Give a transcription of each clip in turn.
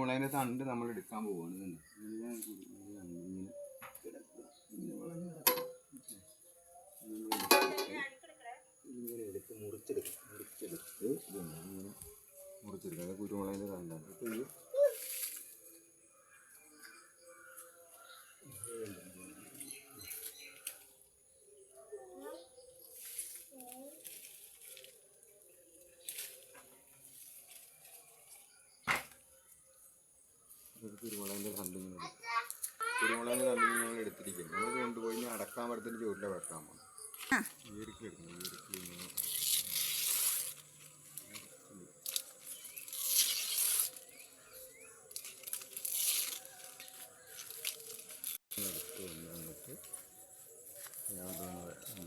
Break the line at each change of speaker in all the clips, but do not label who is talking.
മുളകിൻ്റെ തണ്ട് നമ്മൾ എടുക്കാൻ പോവുകയാണ്. ഇങ്ങനെ എടുത്ത് മുറിച്ചെടുത്ത് ഇങ്ങനെ മുറിച്ചെടുക്കുക. അത് കുരുമുളകിൻ്റെ തണ്ടാണ്. അപ്പോൾ ഇത് കുരുമുളകിൻ്റെ തണ്ടിങ്ങനെ കുരുമുളകിൻ്റെ തണ്ടിങ്ങനെ നമ്മൾ എടുത്തിരിക്കുന്നു. നമ്മൾ കൊണ്ടുപോയി അടക്കാൻ മരത്തിൻ്റെ ചുവട്ടിൽ വെക്കാൻ പോകണം. ഈർക്കി എടുക്കണം. ഈർക്കി ഇങ്ങനെ എടുത്ത്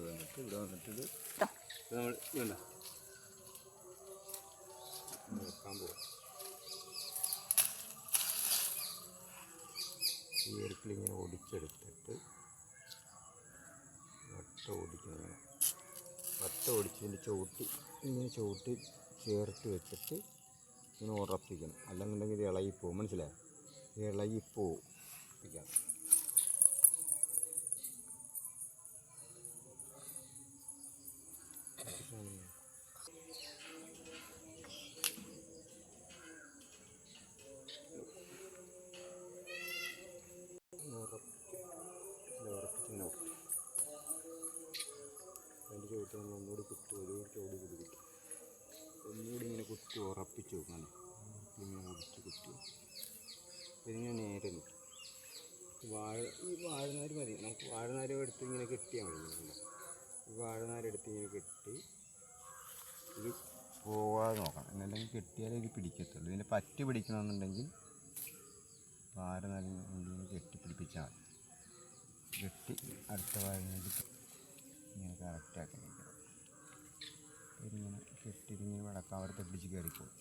വന്നിട്ട് ഇവിടെ വന്നിട്ട് ഇത് നമ്മൾ വേണ്ട വെക്കാൻ പോകും. ഈർക്കിലിങ്ങനെ ഒടിച്ചെടുത്തിട്ട് വട്ട ഒടിച്ചതിൻ്റെ ചവിട്ടി ഇങ്ങനെ ചവിട്ടി ചേർത്ത് വെച്ചിട്ട് ഇങ്ങനെ ഉറപ്പിക്കണം. അല്ലെന്നുണ്ടെങ്കിൽ ഇത് ഇളകിപ്പോവും. മനസ്സിലായോ? ഇളകിപ്പോവും. ഉറപ്പിക്കാം. അതിൻ്റെ ചുവട്ട് നമ്മൾ ഒന്നുകൂടി കുത്തി ഓടി കുത്തി ഒന്നുകൂടി ഇങ്ങനെ കുത്തി ഉറപ്പിച്ച് വെക്കണം. ഇങ്ങനെ ഒടിച്ച് കുത്തി ഇതിങ്ങനെ നേരെ നിൽക്കും. ഈ വാഴനാര് മതി. നമുക്ക് വാഴനാര് എടുത്ത് ഇങ്ങനെ കെട്ടിയാൽ മതി. ഈ വാഴനാരെടുത്ത് ഇങ്ങനെ കെട്ടി ഇത് പോവാതെ നോക്കണം. എന്നല്ലെങ്കിൽ കെട്ടിയാലേ ഇത് പിടിക്കത്തുള്ളൂ. ഇതിൻ്റെ പറ്റി പിടിക്കണമെന്നുണ്ടെങ്കിൽ വാഴനാര് ഇങ്ങനെ കെട്ടിപ്പിടിപ്പിച്ചാൽ മതി. കെട്ടി അടുത്ത വാഴനാര് ഇങ്ങനെ കറക്റ്റാക്കി നിൽക്കണം. ഇതിങ്ങനെ കെട്ടിതിങ്ങനെ അടക്കാമരത്തെ പിടിച്ച് കയറിപ്പോകും.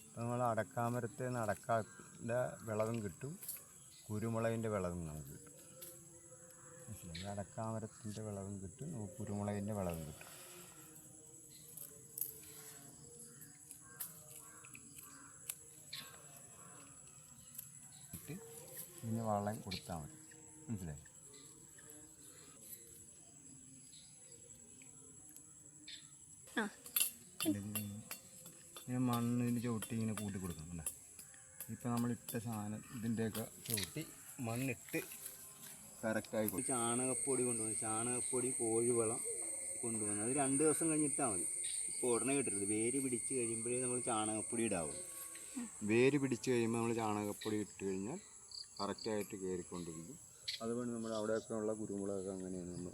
അപ്പോൾ നമ്മൾ അടക്കാമരത്തെ നിന്ന് അടക്കാൻ്റെ വിളവും കിട്ടും, കുരുമുളകിൻ്റെ വിളവും നമുക്ക് കിട്ടും. മനസ്സിലായി? അടക്കാമരത്തിൻ്റെ വിളവും കിട്ടും, കുരുമുളകിൻ്റെ വിളവും കിട്ടും. ഇട്ട് ഇതിന് വളം കൊടുത്താൽ മതി. മനസ്സിലായി? ഇങ്ങനെ മണ്ണിൻ്റെ ചവിട്ടി ഇങ്ങനെ കൂട്ടി കൊടുക്കണം. ഇപ്പോൾ നമ്മളിട്ട സാധനം ഇതിൻ്റെയൊക്കെ ചവിട്ടി മണ്ണിട്ട് കറക്റ്റായി കൊടുക്കും. ചാണകപ്പൊടി കൊണ്ടുവന്ന് ചാണകപ്പൊടി കോഴിവളം കൊണ്ടുവന്ന് അത് 2 ദിവസം കഴിഞ്ഞിട്ടാൽ മതി. ഇപ്പോൾ ഉടനെ കിട്ടരുത്. വേര് പിടിച്ച് കഴിയുമ്പോഴേ നമ്മൾ ചാണകപ്പൊടി ഇടാവുള്ളൂ. വേര് പിടിച്ച് കഴിയുമ്പോൾ നമ്മൾ ചാണകപ്പൊടി ഇട്ട് കഴിഞ്ഞാൽ കറക്റ്റായിട്ട് കയറിക്കൊണ്ടിരിക്കും. അതുകൊണ്ട് നമ്മൾ അവിടെയൊക്കെ ഉള്ള കുരുമുളകൊക്കെ അങ്ങനെയാണ് നമ്മൾ